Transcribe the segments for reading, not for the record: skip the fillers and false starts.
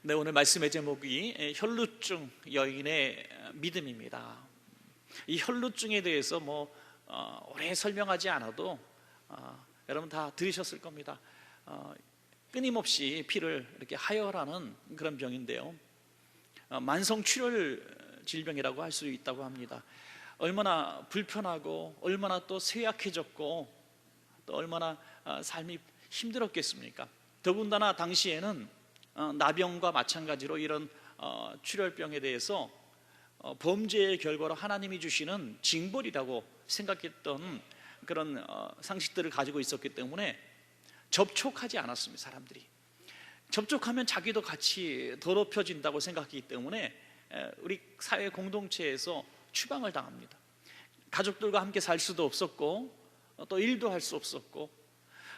네, 오늘 말씀의 제목이 혈루증 여인의 믿음입니다. 이 혈루증에 대해서 오래 설명하지 않아도 여러분 다 들으셨을 겁니다. 끊임없이 피를 이렇게 하혈하는 그런 병인데요, 만성출혈 질병이라고 할 수 있다고 합니다. 얼마나 불편하고 얼마나 또 쇠약해졌고 또 얼마나 삶이 힘들었겠습니까? 더군다나 당시에는 나병과 마찬가지로 이런 출혈병에 대해서 범죄의 결과로 하나님이 주시는 징벌이라고 생각했던 그런 상식들을 가지고 있었기 때문에 접촉하지 않았습니다. 사람들이 접촉하면 자기도 같이 더럽혀진다고 생각하기 때문에 우리 사회 공동체에서 추방을 당합니다. 가족들과 함께 살 수도 없었고 또 일도 할 수 없었고,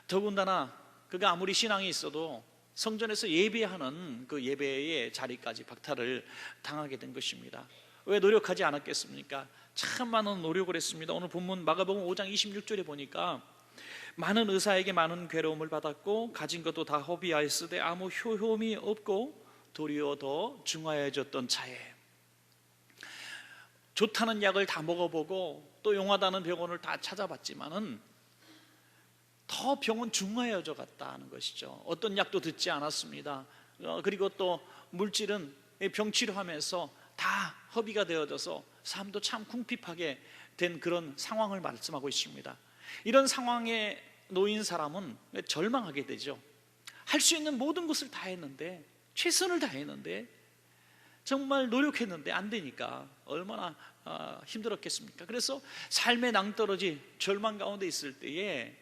더군다나 그가 아무리 신앙이 있어도 성전에서 예배하는 그 예배의 자리까지 박탈을 당하게 된 것입니다. 왜 노력하지 않았겠습니까? 참 많은 노력을 했습니다. 오늘 본문 마가복음 5장 26절에 보니까 많은 의사에게 많은 괴로움을 받았고 가진 것도 다 허비하였으되 아무 효험이 없고 도리어 더 중하여졌던 차에, 좋다는 약을 다 먹어보고 또 용하다는 병원을 다 찾아봤지만은 더 병은 중하여져 갔다는 것이죠. 어떤 약도 듣지 않았습니다. 그리고 또 물질은 병 치료하면서 다 허비가 되어져서 삶도 참 궁핍하게 된 그런 상황을 말씀하고 있습니다. 이런 상황에 놓인 사람은 절망하게 되죠. 할 수 있는 모든 것을 다 했는데, 최선을 다했는데, 정말 노력했는데 안 되니까 얼마나 힘들었겠습니까? 그래서 삶의 낭떠러지 절망 가운데 있을 때에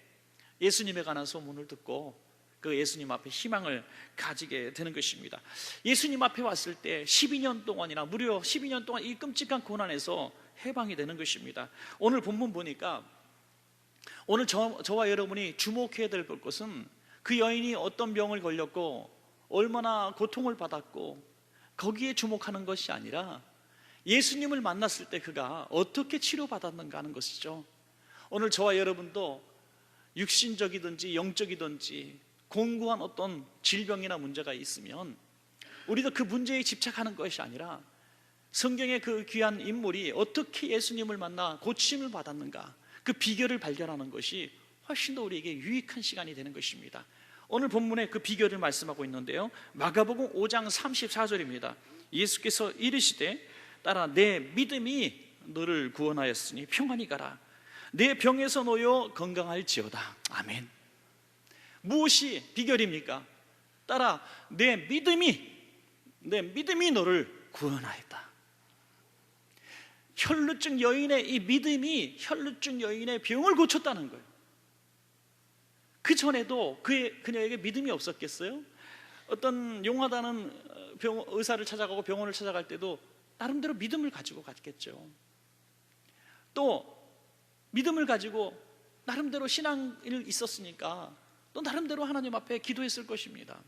예수님에 관한 소문을 듣고 그 예수님 앞에 희망을 가지게 되는 것입니다. 예수님 앞에 왔을 때 12년 동안이나 무려 12년 동안 이 끔찍한 고난에서 해방이 되는 것입니다. 오늘 본문 보니까 오늘 저와 여러분이 주목해야 될 것은 그 여인이 어떤 병을 걸렸고 얼마나 고통을 받았고 거기에 주목하는 것이 아니라 예수님을 만났을 때 그가 어떻게 치료받았는가 하는 것이죠. 오늘 저와 여러분도 육신적이든지 영적이든지 공고한 어떤 질병이나 문제가 있으면 우리도 그 문제에 집착하는 것이 아니라 성경의 그 귀한 인물이 어떻게 예수님을 만나 고침을 받았는가, 그 비결을 발견하는 것이 훨씬 더 우리에게 유익한 시간이 되는 것입니다. 오늘 본문에 그 비결을 말씀하고 있는데요, 마가복음 5장 34절입니다. 예수께서 이르시되 따라 내 믿음이 너를 구원하였으니 평안히 가라. 내 병에서 놓여 건강할지어다. 아멘. 무엇이 비결입니까? 따라 내 믿음이 너를 구원하였다. 혈루증 여인의 이 믿음이 혈루증 여인의 병을 고쳤다는 거예요. 그 전에도 그녀에게 믿음이 없었겠어요? 어떤 용하다는 의사를 찾아가고 병원을 찾아갈 때도 나름대로 믿음을 가지고 갔겠죠. 또 믿음을 가지고 나름대로 신앙이 있었으니까 또 나름대로 하나님 앞에 기도했을 것입니다.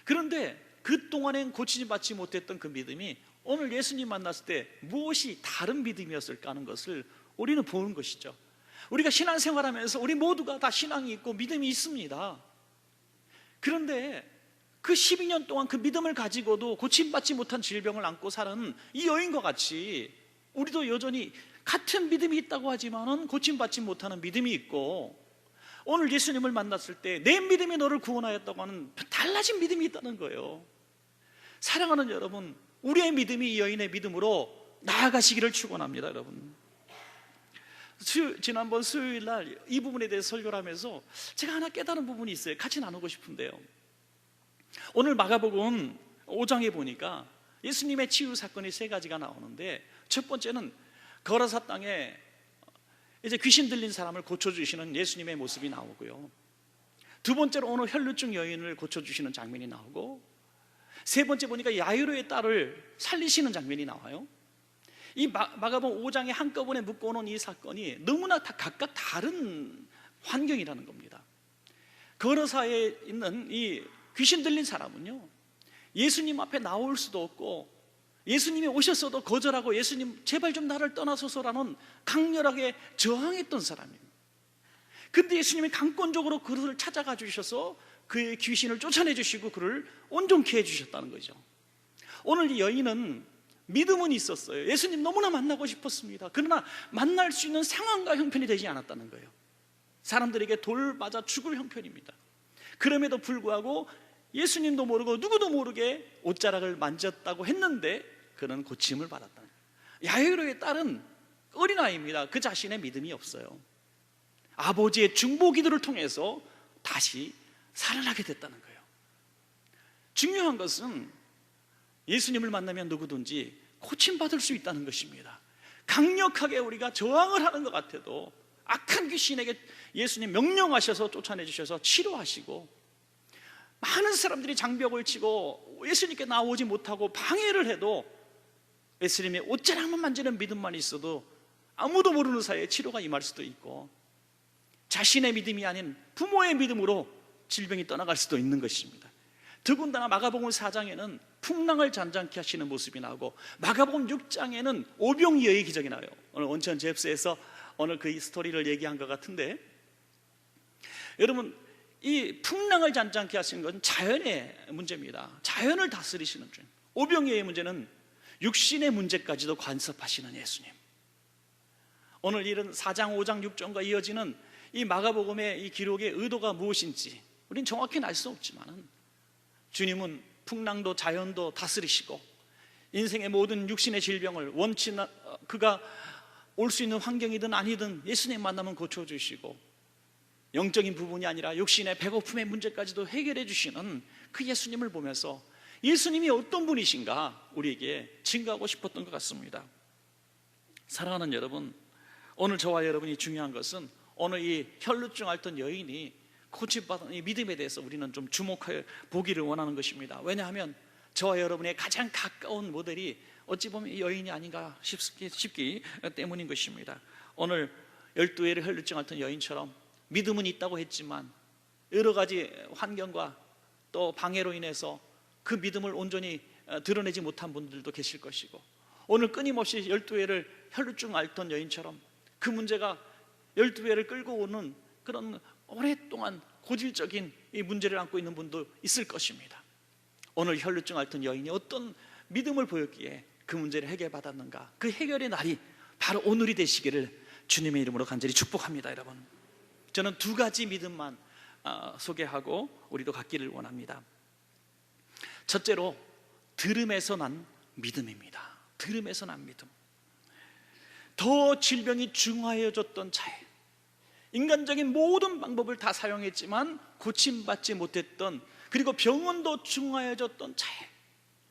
그런데 그동안엔 고치지 받지 못했던 그 믿음이 오늘 예수님 만났을 때 무엇이 다른 믿음이었을까 하는 것을 우리는 보는 것이죠. 우리가 신앙생활하면서 우리 모두가 다 신앙이 있고 믿음이 있습니다. 그런데 그 12년 동안 그 믿음을 가지고도 고침받지 못한 질병을 안고 사는 이 여인과 같이 우리도 여전히 같은 믿음이 있다고 하지만은 고침받지 못하는 믿음이 있고, 오늘 예수님을 만났을 때 내 믿음이 너를 구원하였다고 하는 달라진 믿음이 있다는 거예요. 사랑하는 여러분, 우리의 믿음이 이 여인의 믿음으로 나아가시기를 축원합니다. 여러분, 지난번 수요일 날 이 부분에 대해서 설교를 하면서 제가 하나 깨달은 부분이 있어요. 같이 나누고 싶은데요, 오늘 마가복음 5장에 보니까 예수님의 치유 사건이 세 가지가 나오는데, 첫 번째는 거라사 땅에 이제 귀신 들린 사람을 고쳐주시는 예수님의 모습이 나오고요, 두 번째로 오늘 혈루증 여인을 고쳐주시는 장면이 나오고, 세 번째 보니까 야이로의 딸을 살리시는 장면이 나와요. 이 마가복음 5장에 한꺼번에 묶어놓은 이 사건이 너무나 다 각각 다른 환경이라는 겁니다. 거라사에 있는 이 귀신 들린 사람은요, 예수님 앞에 나올 수도 없고 예수님이 오셨어도 거절하고 예수님 제발 좀 나를 떠나소서라는 강렬하게 저항했던 사람입니다. 근데 예수님이 강권적으로 그를 찾아가 주셔서 그의 귀신을 쫓아내 주시고 그를 온전케 해주셨다는 거죠. 오늘 이 여인은 믿음은 있었어요. 예수님 너무나 만나고 싶었습니다. 그러나 만날 수 있는 상황과 형편이 되지 않았다는 거예요. 사람들에게 돌 맞아 죽을 형편입니다. 그럼에도 불구하고 예수님도 모르고 누구도 모르게 옷자락을 만졌다고 했는데 그는 고침을 받았다. 야이로의 딸은 어린아이입니다. 그 자신의 믿음이 없어요. 아버지의 중보기도를 통해서 다시 살아나게 됐다는 거예요. 중요한 것은 예수님을 만나면 누구든지 고침받을 수 있다는 것입니다. 강력하게 우리가 저항을 하는 것 같아도 악한 귀신에게 예수님 명령하셔서 쫓아내 주셔서 치료하시고, 많은 사람들이 장벽을 치고 예수님께 나오지 못하고 방해를 해도 예수님의 옷자락만 만지는 믿음만 있어도 아무도 모르는 사이에 치료가 임할 수도 있고, 자신의 믿음이 아닌 부모의 믿음으로 질병이 떠나갈 수도 있는 것입니다. 더군다나 마가복음 4장에는 풍랑을 잔잔케 하시는 모습이 나오고, 마가복음 6장에는 오병이어의 기적이 나와요. 오늘 온천 제프스에서 오늘 그 스토리를 얘기한 것 같은데, 여러분, 이 풍랑을 잔잔케 하시는 것은 자연의 문제입니다. 자연을 다스리시는 중. 오병이어의 문제는 육신의 문제까지도 간섭하시는 예수님. 오늘 이런 4장, 5장, 6장과 이어지는 이 마가복음의 이 기록의 의도가 무엇인지 우린 정확히는 알 수 없지만, 주님은 풍랑도 자연도 다스리시고 인생의 모든 육신의 질병을 원치나 그가 올 수 있는 환경이든 아니든 예수님 만나면 고쳐주시고, 영적인 부분이 아니라 육신의 배고픔의 문제까지도 해결해 주시는 그 예수님을 보면서 예수님이 어떤 분이신가 우리에게 증거하고 싶었던 것 같습니다. 사랑하는 여러분, 오늘 저와 여러분이 중요한 것은 오늘 이 혈루증 앓던 여인이 고침받은 이 믿음에 대해서 우리는 좀 주목해 보기를 원하는 것입니다. 왜냐하면 저와 여러분의 가장 가까운 모델이 어찌 보면 이 여인이 아닌가 싶기 때문인 것입니다. 오늘 12회를 혈루증 앓던 여인처럼 믿음은 있다고 했지만 여러 가지 환경과 또 방해로 인해서 그 믿음을 온전히 드러내지 못한 분들도 계실 것이고, 오늘 끊임없이 12회를 혈루증 앓던 여인처럼 그 문제가 12회를 끌고 오는 그런 오랫동안 고질적인 이 문제를 안고 있는 분도 있을 것입니다. 오늘 혈루증 앓던 여인이 어떤 믿음을 보였기에 그 문제를 해결받았는가, 그 해결의 날이 바로 오늘이 되시기를 주님의 이름으로 간절히 축복합니다. 여러분, 저는 두 가지 믿음만 소개하고 우리도 갖기를 원합니다. 첫째로 들음에서 난 믿음입니다. 들음에서 난 믿음. 더 질병이 중하여졌던 차에, 인간적인 모든 방법을 다 사용했지만 고침받지 못했던, 그리고 병원도 중하여졌던 차에,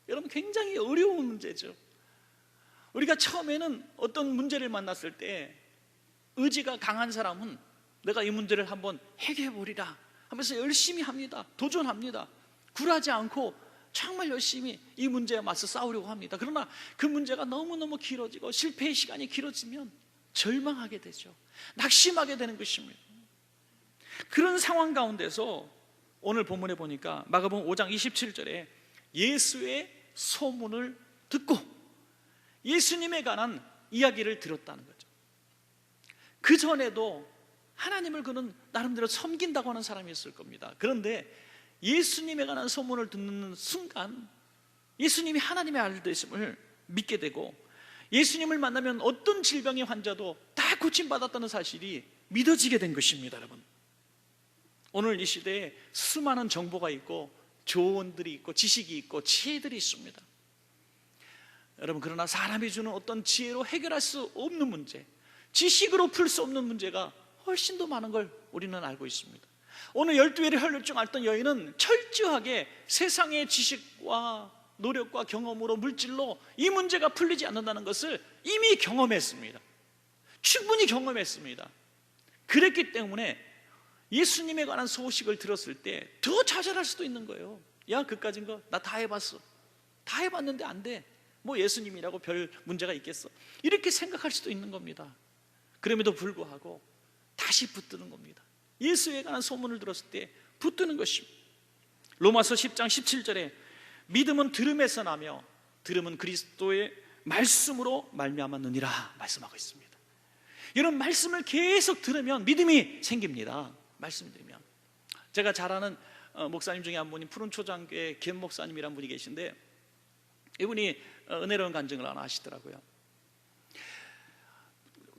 여러분 굉장히 어려운 문제죠. 우리가 처음에는 어떤 문제를 만났을 때 의지가 강한 사람은 내가 이 문제를 한번 해결해 보리라 하면서 열심히 합니다. 도전합니다. 굴하지 않고 정말 열심히 이 문제에 맞서 싸우려고 합니다. 그러나 그 문제가 너무너무 길어지고 실패의 시간이 길어지면 절망하게 되죠. 낙심하게 되는 것입니다. 그런 상황 가운데서 오늘 본문에 보니까 마가복음 5장 27절에 예수의 소문을 듣고 예수님에 관한 이야기를 들었다는 거죠. 그 전에도 하나님을 그는 나름대로 섬긴다고 하는 사람이었을 겁니다. 그런데 예수님에 관한 소문을 듣는 순간 예수님이 하나님의 아들 되심을 믿게 되고, 예수님을 만나면 어떤 질병의 환자도 다 고침받았다는 사실이 믿어지게 된 것입니다. 여러분, 오늘 이 시대에 수많은 정보가 있고 조언들이 있고 지식이 있고 지혜들이 있습니다. 여러분, 그러나 사람이 주는 어떤 지혜로 해결할 수 없는 문제, 지식으로 풀 수 없는 문제가 훨씬 더 많은 걸 우리는 알고 있습니다. 오늘 12회를 혈루증 앓던 여인은 철저하게 세상의 지식과 노력과 경험으로, 물질로 이 문제가 풀리지 않는다는 것을 이미 경험했습니다. 충분히 경험했습니다. 그랬기 때문에 예수님에 관한 소식을 들었을 때 더 좌절할 수도 있는 거예요. 야, 그까진 거 나 다 해봤어. 다 해봤는데 안 돼. 뭐 예수님이라고 별 문제가 있겠어. 이렇게 생각할 수도 있는 겁니다. 그럼에도 불구하고 다시 붙드는 겁니다. 예수에 관한 소문을 들었을 때 붙드는 것입니다. 로마서 10장 17절에 믿음은 들음에서 나며 들음은 그리스도의 말씀으로 말미암았느니라 말씀하고 있습니다. 이런 말씀을 계속 들으면 믿음이 생깁니다. 말씀 들으면. 제가 잘 아는 목사님 중에 한 분이 푸른초장교회 김 목사님이란 분이 계신데, 이분이 은혜로운 간증을 하나 하시더라고요.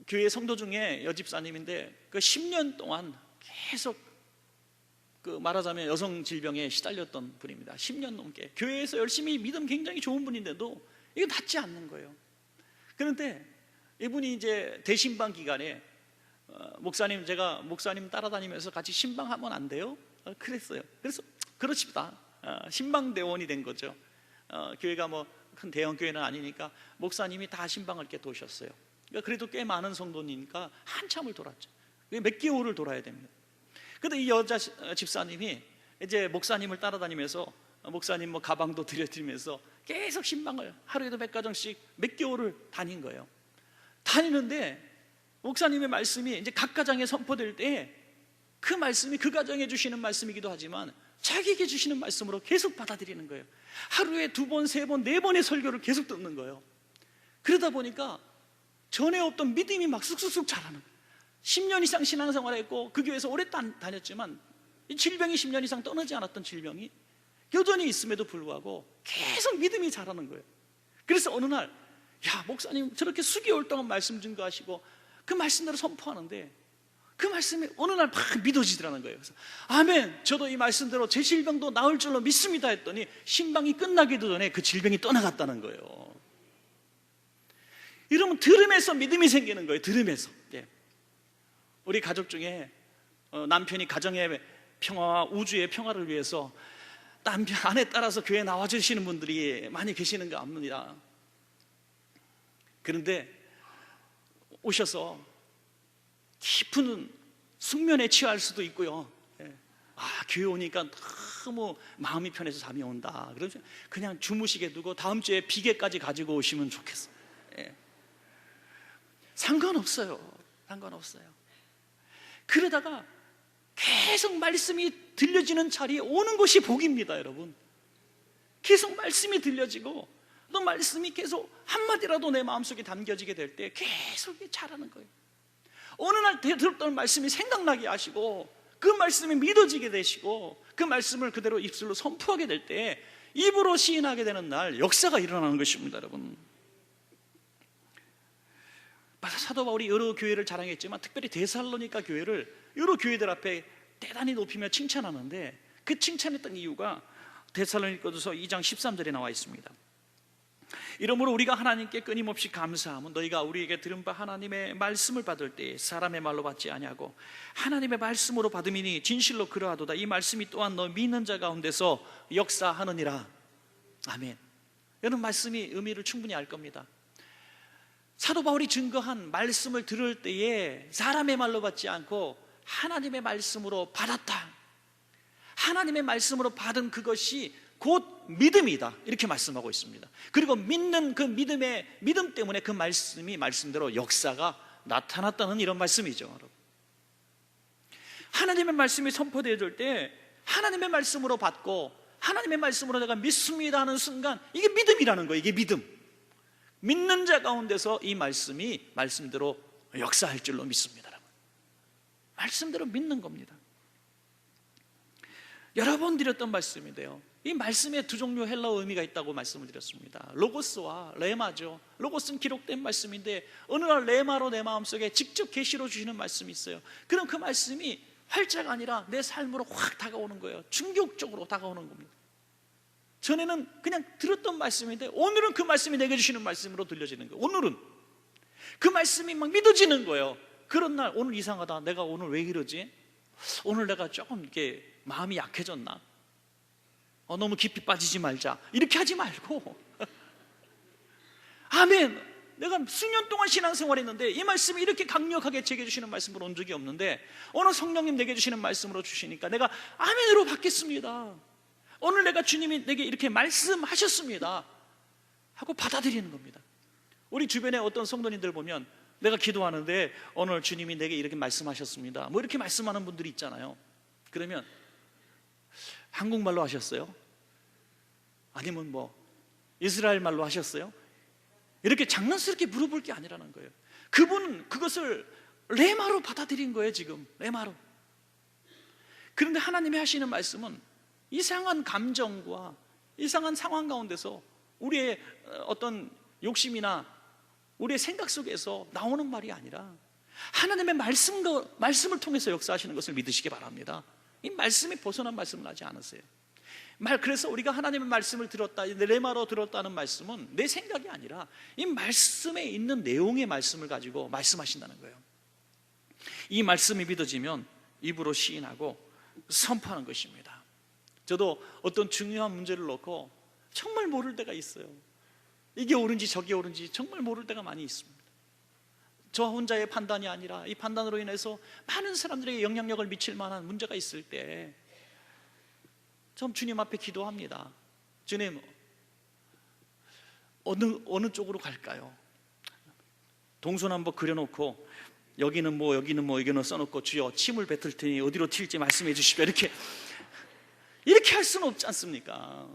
교회 성도 중에 여집사님인데 그 10년 동안 계속 그 말하자면 여성 질병에 시달렸던 분입니다. 10년 넘게 교회에서 열심히 믿음 굉장히 좋은 분인데도 이게 낫지 않는 거예요. 그런데 이분이 이제 대신방 기간에 목사님, 제가 목사님 따라다니면서 같이 신방하면 안 돼요? 그랬어요. 그래서 그렇습니다. 신방대원이 된 거죠. 교회가 뭐 큰 대형 교회는 아니니까 목사님이 다 신방을 이렇게 도셨어요. 그러니까 그래도 꽤 많은 성도니까 한참을 돌았죠. 몇 개월을 돌아야 됩니다. 근데 이 여자 집사님이 이제 목사님을 따라다니면서 목사님 뭐 가방도 들여드리면서 계속 신방을 하루에도 몇 가정씩 몇 개월을 다닌 거예요. 다니는데 목사님의 말씀이 이제 각 가정에 선포될 때 그 말씀이 그 가정에 주시는 말씀이기도 하지만 자기에게 주시는 말씀으로 계속 받아들이는 거예요. 하루에 2번, 3번, 4번의 설교를 계속 듣는 거예요. 그러다 보니까 전에 없던 믿음이 막 쑥쑥쑥 자라는 거예요. 10년 이상 신앙생활을 했고 그 교회에서 오래 다녔지만 이 질병이 10년 이상 떠나지 않았던 질병이 여전히 있음에도 불구하고 계속 믿음이 자라는 거예요. 그래서 어느 날, 야, 목사님 저렇게 수개월 동안 말씀 증거하시고 그 말씀대로 선포하는데 그 말씀이 어느 날 막 믿어지더라는 거예요. 그래서 아멘, 저도 이 말씀대로 제 질병도 나을 줄로 믿습니다 했더니 신방이 끝나기도 전에 그 질병이 떠나갔다는 거예요. 이러면 들음에서 믿음이 생기는 거예요. 들음에서. 예. 우리 가족 중에 남편이 가정의 평화와 우주의 평화를 위해서 남편 아내 따라서 교회에 나와주시는 분들이 많이 계시는 거 압니다. 그런데 오셔서 깊은 숙면에 취할 수도 있고요. 교회 오니까 너무 마음이 편해서 잠이 온다. 그래서 그냥 주무시게 두고 다음 주에 비계까지 가지고 오시면 좋겠어. 상관없어요. 상관없어요. 그러다가 계속 말씀이 들려지는 자리에 오는 것이 복입니다, 여러분. 계속 말씀이 들려지고 또 말씀이 계속 한마디라도 내 마음속에 담겨지게 될 때 계속 자라는 거예요. 어느 날 들었던 말씀이 생각나게 하시고 그 말씀이 믿어지게 되시고 그 말씀을 그대로 입술로 선포하게 될 때 입으로 시인하게 되는 날 역사가 일어나는 것입니다, 여러분. 사도 바울이 여러 교회를 자랑했지만 특별히 데살로니가 교회를 여러 교회들 앞에 대단히 높이며 칭찬하는데 그 칭찬했던 이유가 데살로니가전서 2장 13절에 나와 있습니다. 이러므로 우리가 하나님께 끊임없이 감사함은 너희가 우리에게 들은 바 하나님의 말씀을 받을 때 사람의 말로 받지 아니하고 하나님의 말씀으로 받음이니 진실로 그러하도다. 이 말씀이 또한 너 믿는 자 가운데서 역사하느니라. 아멘. 여러분, 말씀이 의미를 충분히 알 겁니다. 사도 바울이 증거한 말씀을 들을 때에 사람의 말로 받지 않고 하나님의 말씀으로 받았다. 하나님의 말씀으로 받은 그것이 곧 믿음이다, 이렇게 말씀하고 있습니다. 그리고 믿는 그 믿음 때문에 그 말씀이 말씀대로 역사가 나타났다는 이런 말씀이죠, 여러분. 하나님의 말씀이 선포되어질 때 하나님의 말씀으로 받고 하나님의 말씀으로 내가 믿습니다 하는 순간 이게 믿음이라는 거예요. 이게 믿음. 믿는 자 가운데서 이 말씀이 말씀대로 역사할 줄로 믿습니다, 여러분. 말씀대로 믿는 겁니다. 여러 번 드렸던 말씀인데요, 이 말씀에 두 종류 헬라어 의미가 있다고 말씀을 드렸습니다. 로고스와 레마죠. 로고스는 기록된 말씀인데 어느 날 레마로 내 마음속에 직접 계시로 주시는 말씀이 있어요. 그럼 그 말씀이 활자가 아니라 내 삶으로 확 다가오는 거예요. 충격적으로 다가오는 겁니다. 전에는 그냥 들었던 말씀인데 오늘은 그 말씀이 내게 주시는 말씀으로 들려지는 거예요. 오늘은 그 말씀이 막 믿어지는 거예요. 그런 날, 오늘 이상하다, 내가 오늘 왜 이러지? 오늘 내가 조금 이렇게 마음이 약해졌나? 너무 깊이 빠지지 말자, 이렇게 하지 말고 아멘, 내가 수년 동안 신앙생활 했는데 이 말씀이 이렇게 강력하게 제게 주시는 말씀으로 온 적이 없는데 오늘 성령님 내게 주시는 말씀으로 주시니까 내가 아멘으로 받겠습니다. 오늘 내가 주님이 내게 이렇게 말씀하셨습니다 하고 받아들이는 겁니다. 우리 주변에 어떤 성도님들 보면 내가 기도하는데 오늘 주님이 내게 이렇게 말씀하셨습니다 뭐 이렇게 말씀하는 분들이 있잖아요. 그러면 한국말로 하셨어요? 아니면 뭐 이스라엘 말로 하셨어요? 이렇게 장난스럽게 물어볼 게 아니라는 거예요. 그분은 그것을 레마로 받아들인 거예요, 지금. 레마로. 그런데 하나님이 하시는 말씀은 이상한 감정과 이상한 상황 가운데서 우리의 어떤 욕심이나 우리의 생각 속에서 나오는 말이 아니라 하나님의 말씀을 통해서 역사하시는 것을 믿으시기 바랍니다. 이 말씀이 벗어난 말씀을 하지 않으세요. 그래서 우리가 하나님의 말씀을 들었다, 레마로 들었다는 말씀은 내 생각이 아니라 이 말씀에 있는 내용의 말씀을 가지고 말씀하신다는 거예요. 이 말씀이 믿어지면 입으로 시인하고 선포하는 것입니다. 저도 어떤 중요한 문제를 놓고 정말 모를 때가 있어요. 이게 옳은지 저게 옳은지 정말 모를 때가 많이 있습니다. 저 혼자의 판단이 아니라 이 판단으로 인해서 많은 사람들에게 영향력을 미칠 만한 문제가 있을 때 전 주님 앞에 기도합니다. 주님, 어느 쪽으로 갈까요? 동서남북 그려놓고 여기는 뭐 여기는 뭐 여기는 써놓고 주여 침을 뱉을 테니 어디로 튈지 말씀해 주십시오. 이렇게 할 수는 없지 않습니까?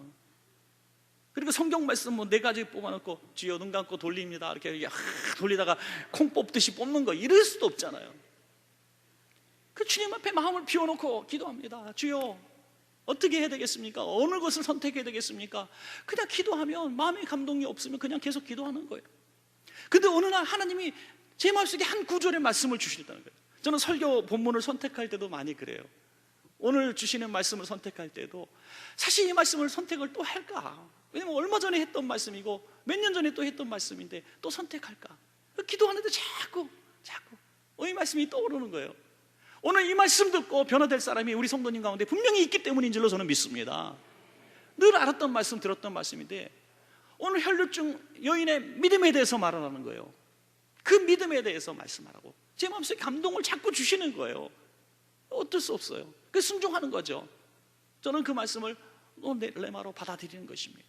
그리고 성경 말씀 뭐 4가지 뽑아놓고 주여 눈 감고 돌립니다 이렇게 돌리다가 콩 뽑듯이 뽑는 거 이럴 수도 없잖아요. 그 주님 앞에 마음을 비워놓고 기도합니다. 주여 어떻게 해야 되겠습니까? 어느 것을 선택해야 되겠습니까? 그냥 기도하면 마음의 감동이 없으면 그냥 계속 기도하는 거예요. 근데 어느 날 하나님이 제 마음속에 한 구절의 말씀을 주시다는 거예요. 저는 설교 본문을 선택할 때도 많이 그래요. 오늘 주시는 말씀을 선택할 때도 사실 이 말씀을 선택을 또 할까? 왜냐면 얼마 전에 했던 말씀이고 몇 년 전에 또 했던 말씀인데 또 선택할까? 기도하는데 자꾸 이 말씀이 떠오르는 거예요. 오늘 이 말씀 듣고 변화될 사람이 우리 성도님 가운데 분명히 있기 때문인 줄로 저는 믿습니다. 늘 알았던 말씀, 들었던 말씀인데 오늘 혈루증 여인의 믿음에 대해서 말하는 거예요. 그 믿음에 대해서 말씀하라고 제 마음속에 감동을 자꾸 주시는 거예요. 어쩔 수 없어요. 그 순종하는 거죠. 저는 그 말씀을 레마로 받아들이는 것입니다.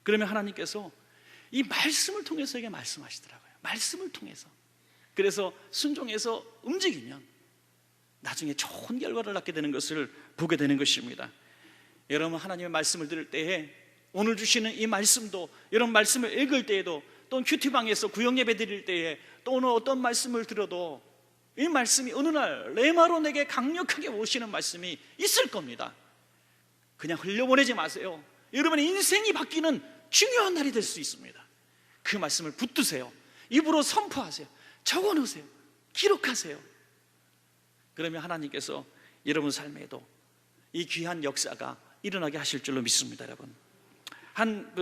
그러면 하나님께서 이 말씀을 통해서 말씀하시더라고요. 말씀을 통해서. 그래서 순종해서 움직이면 나중에 좋은 결과를 낳게 되는 것을 보게 되는 것입니다. 여러분 하나님의 말씀을 들을 때에 오늘 주시는 이 말씀도 여러분 말씀을 읽을 때에도 또는 큐티방에서 구역예배 드릴 때에 또 오늘 어떤 말씀을 들어도 이 말씀이 어느 날 레마로 내게 강력하게 오시는 말씀이 있을 겁니다. 그냥 흘려보내지 마세요. 여러분의 인생이 바뀌는 중요한 날이 될 수 있습니다. 그 말씀을 붙드세요. 입으로 선포하세요. 적어놓으세요. 기록하세요. 그러면 하나님께서 여러분 삶에도 이 귀한 역사가 일어나게 하실 줄로 믿습니다. 여러분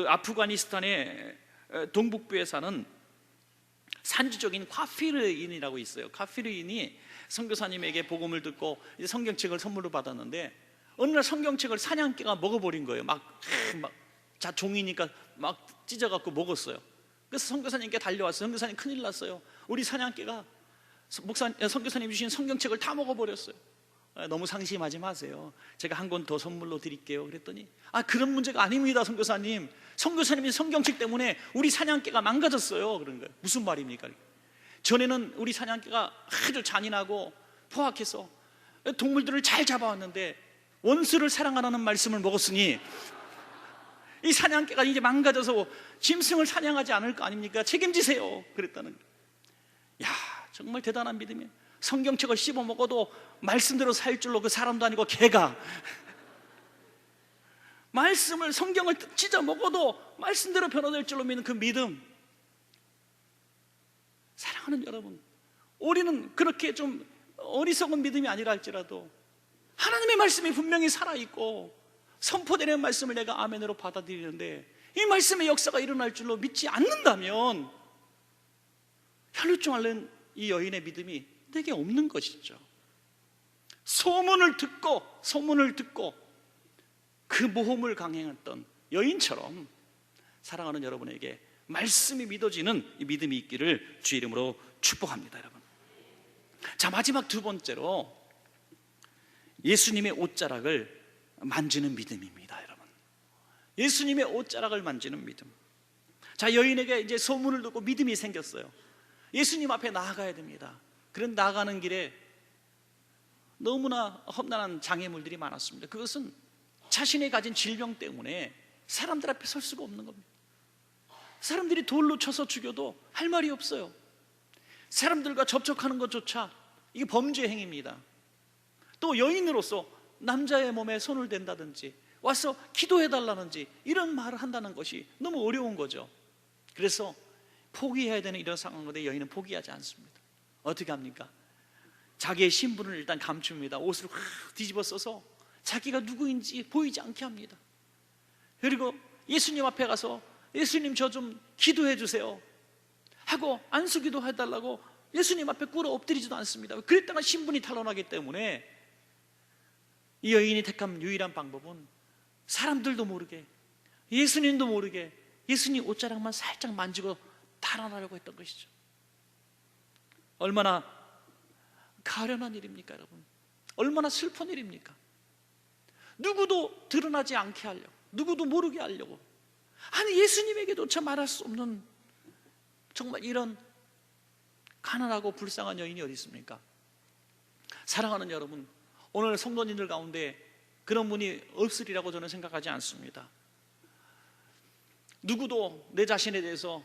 아프가니스탄의 동북부에 사는 산지적인 카피르인이라고 있어요. 카피르인이 선교사님에게 복음을 듣고 이제 성경책을 선물로 받았는데 어느 날 성경책을 사냥개가 먹어버린 거예요. 종이니까 막 찢어갖고 먹었어요. 그래서 선교사님께 달려왔어요. 선교사님 큰일 났어요. 우리 사냥개가 선교사님 주신 성경책을 다 먹어버렸어요. 너무 상심하지 마세요. 제가 한 권 더 선물로 드릴게요. 그랬더니 그런 문제가 아닙니다. 선교사님, 선교사님이 성경책 때문에 우리 사냥개가 망가졌어요. 그런 거예요. 무슨 말입니까? 전에는 우리 사냥개가 아주 잔인하고 포악해서 동물들을 잘 잡아왔는데 원수를 사랑하라는 말씀을 먹었으니 이 사냥개가 이제 망가져서 짐승을 사냥하지 않을 거 아닙니까? 책임지세요. 그랬다는 거예요. 야, 정말 대단한 믿음이에요. 성경책을 씹어 먹어도 말씀대로 살 줄로 그 사람도 아니고 개가 말씀을 성경을 찢어 먹어도 말씀대로 변화될 줄로 믿는 그 믿음. 사랑하는 여러분, 우리는 그렇게 좀 어리석은 믿음이 아니라 할지라도 하나님의 말씀이 분명히 살아있고 선포되는 말씀을 내가 아멘으로 받아들이는데 이 말씀의 역사가 일어날 줄로 믿지 않는다면 혈루증 앓는 이 여인의 믿음이 내게 없는 것이죠. 소문을 듣고 그 모험을 강행했던 여인처럼 사랑하는 여러분에게 말씀이 믿어지는 이 믿음이 있기를 주의 이름으로 축복합니다. 여러분, 자, 마지막 두 번째로 예수님의 옷자락을 만지는 믿음입니다. 여러분, 예수님의 옷자락을 만지는 믿음. 자, 여인에게 이제 소문을 듣고 믿음이 생겼어요. 예수님 앞에 나아가야 됩니다. 그런 나아가는 길에 너무나 험난한 장애물들이 많았습니다. 그것은 자신이 가진 질병 때문에 사람들 앞에 설 수가 없는 겁니다. 사람들이 돌로 쳐서 죽여도 할 말이 없어요. 사람들과 접촉하는 것조차 이게 범죄 행위입니다. 또 여인으로서 남자의 몸에 손을 댄다든지 와서 기도해달라는지 이런 말을 한다는 것이 너무 어려운 거죠. 그래서 포기해야 되는 이런 상황인데 여인은 포기하지 않습니다. 어떻게 합니까? 자기의 신분을 일단 감춥니다. 옷을 확 뒤집어 써서 자기가 누구인지 보이지 않게 합니다. 그리고 예수님 앞에 가서 예수님 저 좀 기도해 주세요 하고 안수기도 해달라고 예수님 앞에 꿇어 엎드리지도 않습니다. 그랬다가 신분이 탄로나기 때문에 이 여인이 택한 유일한 방법은 사람들도 모르게, 예수님도 모르게 예수님 옷자락만 살짝 만지고 달아나려고 했던 것이죠. 얼마나 가련한 일입니까 여러분? 얼마나 슬픈 일입니까? 누구도 드러나지 않게 하려고, 누구도 모르게 하려고, 아니 예수님에게조차 말할 수 없는 정말 이런 가난하고 불쌍한 여인이 어디 있습니까? 사랑하는 여러분, 오늘 성도님들 가운데 그런 분이 없으리라고 저는 생각하지 않습니다. 누구도 내 자신에 대해서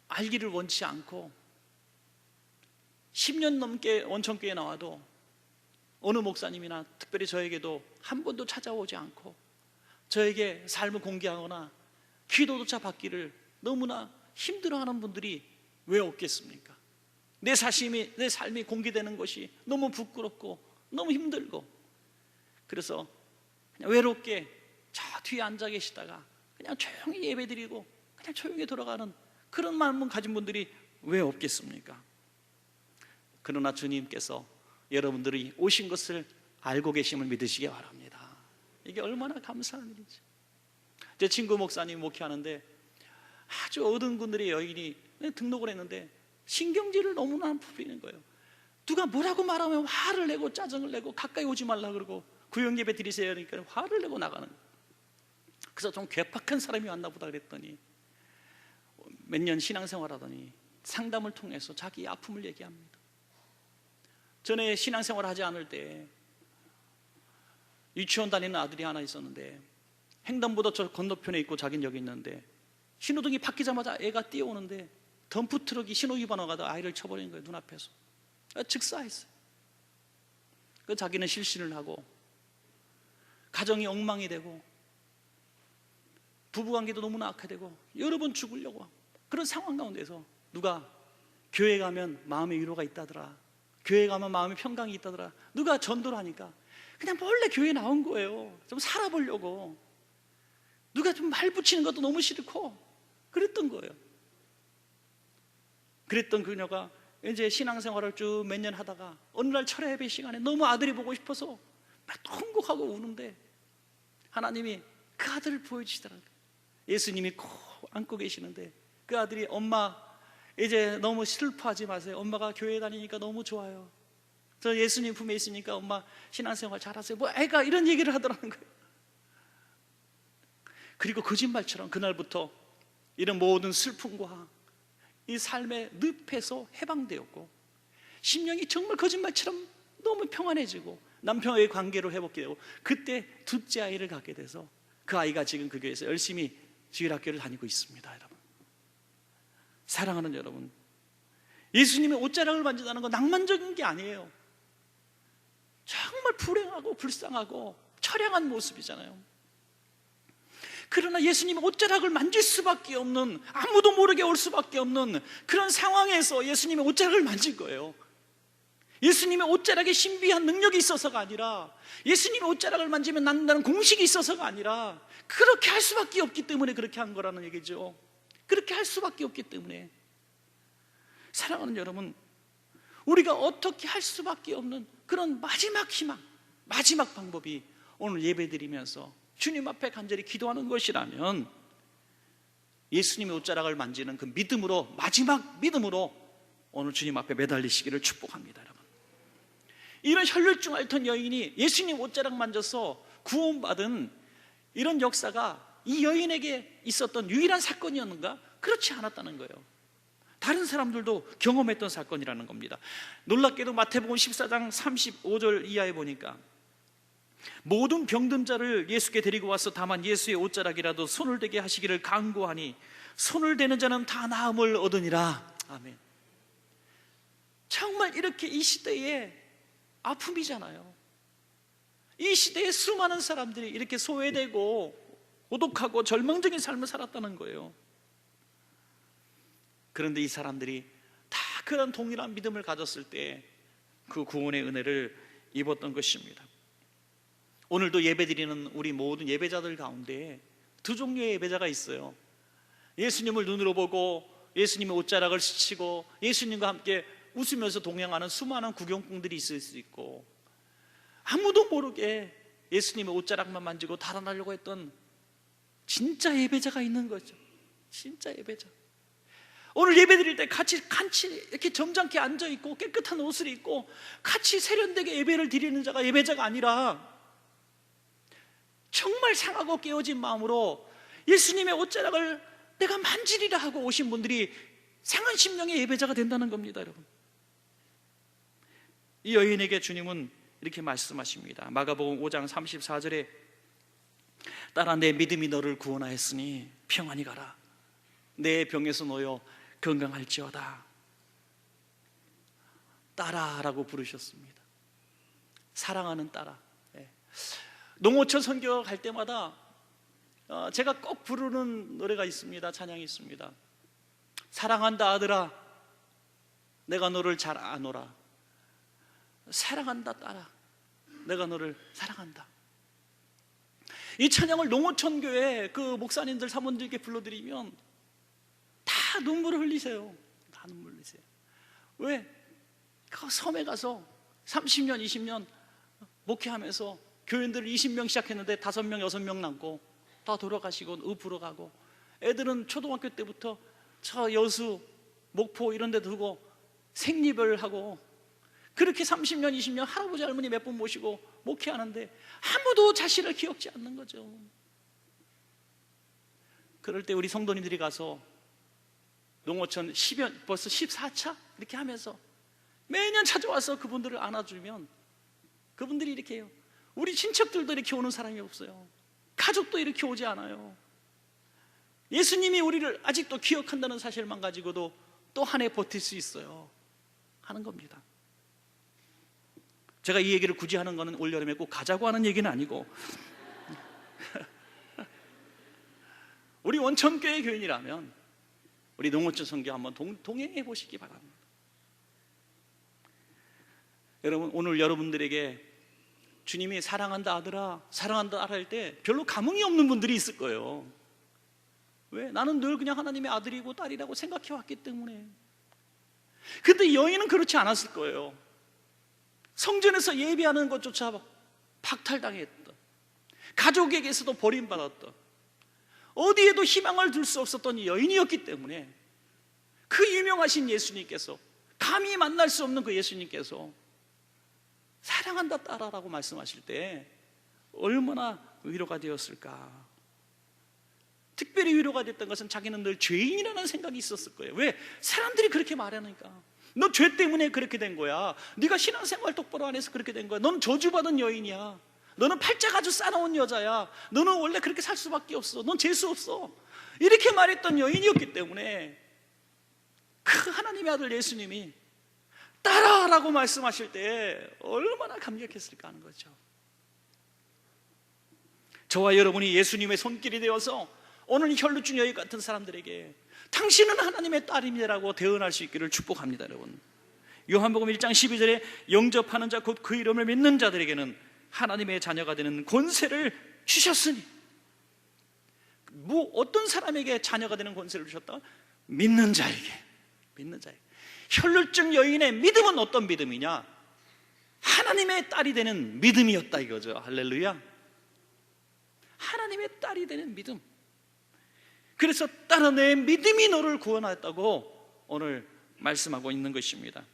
알기를 원치 않고 10년 넘게 원천교회에 나와도 어느 목사님이나 특별히 저에게도 한 번도 찾아오지 않고 저에게 삶을 공개하거나 기도조차 받기를 너무나 힘들어하는 분들이 왜 없겠습니까? 내 삶이 공개되는 것이 너무 부끄럽고 너무 힘들고, 그래서 그냥 외롭게 저 뒤에 앉아 계시다가 그냥 조용히 예배드리고 그냥 조용히 돌아가는 그런 마음을 가진 분들이 왜 없겠습니까? 그러나 주님께서 여러분들이 오신 것을 알고 계심을 믿으시기 바랍니다. 이게 얼마나 감사한 일인지. 제 친구 목사님 목회하는데 아주 어른분들의 여인이 등록을 했는데 신경질을 너무나 부리는 거예요. 누가 뭐라고 말하면 화를 내고 짜증을 내고 가까이 오지 말라 그러고 구역예배 드리세요 그러니까 화를 내고 나가는 거예요. 그래서 좀 괴팍한 사람이 왔나 보다 그랬더니 몇 년 신앙생활하더니 상담을 통해서 자기의 아픔을 얘기합니다. 전에 신앙생활 하지 않을 때 유치원 다니는 아들이 하나 있었는데 횡단보도 저 건너편에 있고 자기는 여기 있는데 신호등이 바뀌자마자 애가 뛰어오는데 덤프트럭이 신호 위반하다가 아이를 쳐버린 거예요. 눈앞에서 즉사했어요. 그 자기는 실신을 하고 가정이 엉망이 되고 부부관계도 너무나 악화되고 여러 번 죽으려고 하고 그런 상황 가운데서 누가 교회 가면 마음의 위로가 있다더라, 교회 가면 마음의 평강이 있다더라, 누가 전도를 하니까 그냥 몰래 교회 나온 거예요. 좀 살아보려고. 누가 좀 말 붙이는 것도 너무 싫고 그랬던 거예요. 그랬던 그녀가 이제 신앙생활을 쭉 몇 년 하다가 어느 날 철야 예배 시간에 너무 아들이 보고 싶어서 막 통곡하고 우는데 하나님이 그 아들을 보여주시더라고요. 예수님이 꼭 안고 계시는데 그 아들이 엄마 이제 너무 슬퍼하지 마세요. 엄마가 교회 다니니까 너무 좋아요. 저 예수님 품에 있으니까 엄마 신앙생활 잘하세요. 뭐 애가 이런 얘기를 하더라는 거예요. 그리고 거짓말처럼 그날부터 이런 모든 슬픔과 이 삶의 늪에서 해방되었고 심령이 정말 거짓말처럼 너무 평안해지고 남편과의 관계로 회복되고 그때 둘째 아이를 갖게 돼서 그 아이가 지금 그 교회에서 열심히 주일학교를 다니고 있습니다. 여러분, 사랑하는 여러분, 예수님의 옷자락을 만진다는 건 낭만적인 게 아니에요. 정말 불행하고 불쌍하고 처량한 모습이잖아요. 그러나 예수님의 옷자락을 만질 수밖에 없는, 아무도 모르게 올 수밖에 없는 그런 상황에서 예수님의 옷자락을 만진 거예요. 예수님의 옷자락에 신비한 능력이 있어서가 아니라, 예수님의 옷자락을 만지면 낫는다는 공식이 있어서가 아니라, 그렇게 할 수밖에 없기 때문에 그렇게 한 거라는 얘기죠. 그렇게 할 수밖에 없기 때문에. 사랑하는 여러분, 우리가 어떻게 할 수밖에 없는 그런 마지막 희망, 마지막 방법이 오늘 예배드리면서 주님 앞에 간절히 기도하는 것이라면 예수님의 옷자락을 만지는 그 믿음으로, 마지막 믿음으로 오늘 주님 앞에 매달리시기를 축복합니다. 여러분, 이런 혈루증 앓던 여인이 예수님 옷자락 만져서 구원받은 이런 역사가 이 여인에게 있었던 유일한 사건이었는가? 그렇지 않았다는 거예요. 다른 사람들도 경험했던 사건이라는 겁니다. 놀랍게도 마태복음 14장 35절 이하에 보니까 모든 병든 자를 예수께 데리고 와서 다만 예수의 옷자락이라도 손을 대게 하시기를 간구하니 손을 대는 자는 다 나음을 얻으니라. 아멘. 정말 이렇게 이 시대에 아픔이잖아요. 이 시대에 수많은 사람들이 이렇게 소외되고 고독하고 절망적인 삶을 살았다는 거예요. 그런데 이 사람들이 다 그런 동일한 믿음을 가졌을 때 그 구원의 은혜를 입었던 것입니다. 오늘도 예배드리는 우리 모든 예배자들 가운데 두 종류의 예배자가 있어요. 예수님을 눈으로 보고 예수님의 옷자락을 스치고 예수님과 함께 웃으면서 동행하는 수많은 구경꾼들이 있을 수 있고, 아무도 모르게 예수님의 옷자락만 만지고 달아나려고 했던 진짜 예배자가 있는 거죠. 진짜 예배자. 오늘 예배드릴 때 같이 이렇게 점잖게 앉아있고 깨끗한 옷을 입고 같이 세련되게 예배를 드리는 자가 예배자가 아니라 정말 상하고 깨어진 마음으로 예수님의 옷자락을 내가 만지리라 하고 오신 분들이 상한 심령의 예배자가 된다는 겁니다. 여러분, 이 여인에게 주님은 이렇게 말씀하십니다. 마가복음 5장 34절에 딸아, 내 믿음이 너를 구원하였으니 평안히 가라. 내 병에서 놓여 건강할지어다. 딸아라고 부르셨습니다. 사랑하는 딸아. 농어촌 선교 갈 때마다 제가 꼭 부르는 노래가 있습니다. 찬양이 있습니다. 사랑한다 아들아, 내가 너를 잘 아노라. 사랑한다 딸아, 내가 너를 사랑한다. 이 찬양을 농어촌 교회 그 목사님들 사모님들께 불러드리면 다 눈물을 흘리세요. 다 눈물 흘리세요. 왜? 그 섬에 가서 30년 20년 목회하면서 교인들을 20명 시작했는데 5명 6명 남고 다 돌아가시고 읍으로 가고, 애들은 초등학교 때부터 저 여수 목포 이런 데 두고 생리별 하고, 그렇게 30년 20년 할아버지 할머니 몇 분 모시고 목회하는데 아무도 자신을 기억지 않는 거죠. 그럴 때 우리 성도님들이 가서 농어촌 벌써 14차 이렇게 하면서 매년 찾아와서 그분들을 안아주면 그분들이 이렇게 해요. 우리 친척들도 이렇게 오는 사람이 없어요. 가족도 이렇게 오지 않아요. 예수님이 우리를 아직도 기억한다는 사실만 가지고도 또 한 해 버틸 수 있어요 하는 겁니다. 제가 이 얘기를 굳이 하는 거는 올여름에 꼭 가자고 하는 얘기는 아니고 우리 원천교회 교인이라면 우리 농어촌 선교 한번 동행해 보시기 바랍니다. 여러분, 오늘 여러분들에게 주님이 사랑한다 아들아, 사랑한다 딸아 할 때 별로 감흥이 없는 분들이 있을 거예요. 왜? 나는 늘 그냥 하나님의 아들이고 딸이라고 생각해 왔기 때문에. 근데 여인은 그렇지 않았을 거예요. 성전에서 예배하는 것조차 박탈당했던, 가족에게서도 버림받았던, 어디에도 희망을 둘 수 없었던 여인이었기 때문에 그 유명하신 예수님께서, 감히 만날 수 없는 그 예수님께서 사랑한다 딸아라고 말씀하실 때 얼마나 위로가 되었을까. 특별히 위로가 됐던 것은 자기는 늘 죄인이라는 생각이 있었을 거예요. 왜? 사람들이 그렇게 말하니까. 너 죄 때문에 그렇게 된 거야. 네가 신앙생활 똑바로 안 해서 그렇게 된 거야. 넌 저주받은 여인이야. 너는 팔자가 아주 싸나운 여자야. 너는 원래 그렇게 살 수밖에 없어. 넌 재수 없어. 이렇게 말했던 여인이었기 때문에 그 하나님의 아들 예수님이 따라라고 말씀하실 때 얼마나 감격했을까 하는 거죠. 저와 여러분이 예수님의 손길이 되어서 오늘 혈루증 여인 같은 사람들에게 당신은 하나님의 딸입니다라고 대언할 수 있기를 축복합니다. 여러분, 요한복음 1장 12절에 영접하는 자 곧 그 이름을 믿는 자들에게는 하나님의 자녀가 되는 권세를 주셨으니, 어떤 사람에게 자녀가 되는 권세를 주셨다? 믿는 자에게. 믿는 자에게. 혈루증 여인의 믿음은 어떤 믿음이냐? 하나님의 딸이 되는 믿음이었다 이거죠. 할렐루야. 하나님의 딸이 되는 믿음. 그래서 딸아, 내 믿음이 너를 구원하였다고 오늘 말씀하고 있는 것입니다.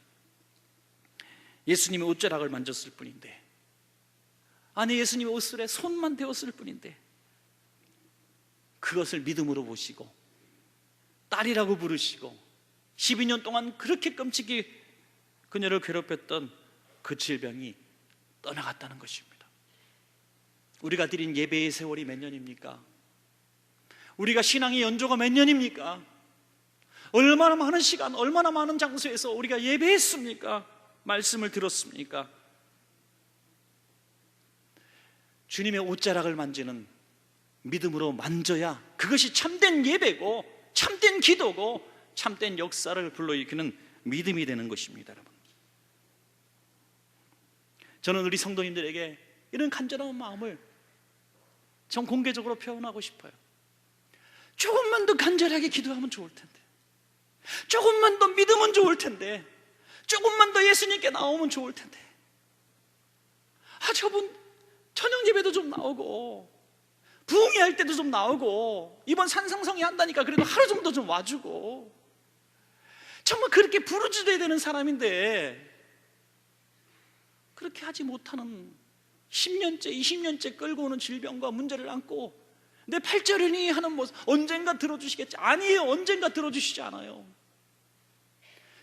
예수님의 옷자락을 만졌을 뿐인데, 아니 예수님의 옷술에 손만 대었을 뿐인데 그것을 믿음으로 보시고 딸이라고 부르시고 12년 동안 그렇게 끔찍이 그녀를 괴롭혔던 그 질병이 떠나갔다는 것입니다. 우리가 드린 예배의 세월이 몇 년입니까? 우리가 신앙의 연조가 몇 년입니까? 얼마나 많은 시간, 얼마나 많은 장소에서 우리가 예배했습니까? 말씀을 들었습니까? 주님의 옷자락을 만지는 믿음으로 만져야 그것이 참된 예배고 참된 기도고 참된 역사를 불러일으키는 믿음이 되는 것입니다. 여러분, 저는 우리 성도님들에게 이런 간절한 마음을 좀 공개적으로 표현하고 싶어요. 조금만 더 간절하게 기도하면 좋을 텐데, 조금만 더 믿으면 좋을 텐데, 조금만 더 예수님께 나오면 좋을 텐데, 저분 저녁 예배도 좀 나오고 부흥회 할 때도 좀 나오고 이번 산상성이 한다니까 그래도 하루 정도 좀 와주고, 정말 그렇게 부르짖어야 되는 사람인데 그렇게 하지 못하는 10년째 20년째 끌고 오는 질병과 문제를 안고 내 팔자려니 하는 모습, 언젠가 들어주시겠지? 아니에요. 언젠가 들어주시지 않아요.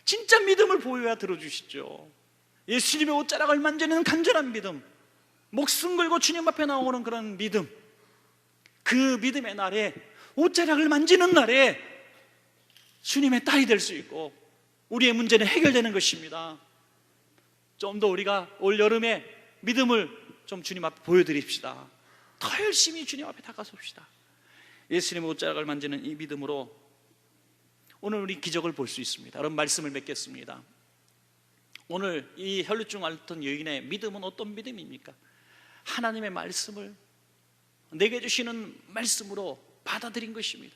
진짜 믿음을 보여야 들어주시죠. 예수님의 옷자락을 만지는 간절한 믿음, 목숨 걸고 주님 앞에 나오는 그런 믿음, 그 믿음의 날에, 옷자락을 만지는 날에 주님의 딸이 될 수 있고 우리의 문제는 해결되는 것입니다. 좀 더 우리가 올 여름에 믿음을 좀 주님 앞에 보여드립시다. 더 열심히 주님 앞에 다가섭시다. 예수님의 옷자락을 만지는 이 믿음으로 오늘 우리 기적을 볼 수 있습니다. 여러분, 말씀을 맺겠습니다. 오늘 이 혈루증 앓던 여인의 믿음은 어떤 믿음입니까? 하나님의 말씀을 내게 주시는 말씀으로 받아들인 것입니다.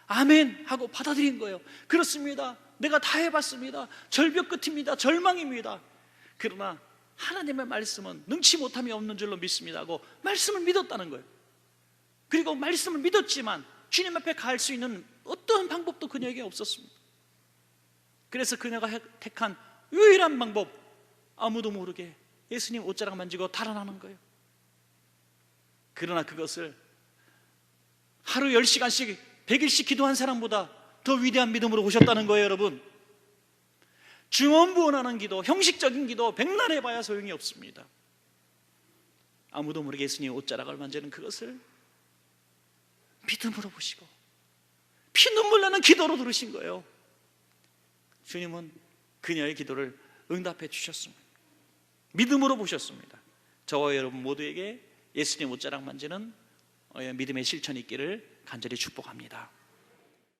아멘 하고 받아들인 거예요. 그렇습니다. 내가 다 해봤습니다. 절벽 끝입니다. 절망입니다. 그러나 하나님의 말씀은 능치 못함이 없는 줄로 믿습니다 하고 말씀을 믿었다는 거예요. 그리고 말씀을 믿었지만 주님 앞에 갈 수 있는 어떠한 방법도 그녀에게 없었습니다. 그래서 그녀가 택한 유일한 방법, 아무도 모르게 예수님 옷자락 만지고 달아나는 거예요. 그러나 그것을 하루 10시간씩 100일씩 기도한 사람보다 더 위대한 믿음으로 오셨다는 거예요. 여러분, 중언부언하는 기도, 형식적인 기도 백날 해봐야 소용이 없습니다. 아무도 모르게 예수님의 옷자락을 만지는 그것을 믿음으로 보시고 피눈물 나는 기도로 들으신 거예요. 주님은 그녀의 기도를 응답해 주셨습니다. 믿음으로 보셨습니다. 저와 여러분 모두에게 예수님의 옷자락 만지는 믿음의 실천이 있기를 간절히 축복합니다.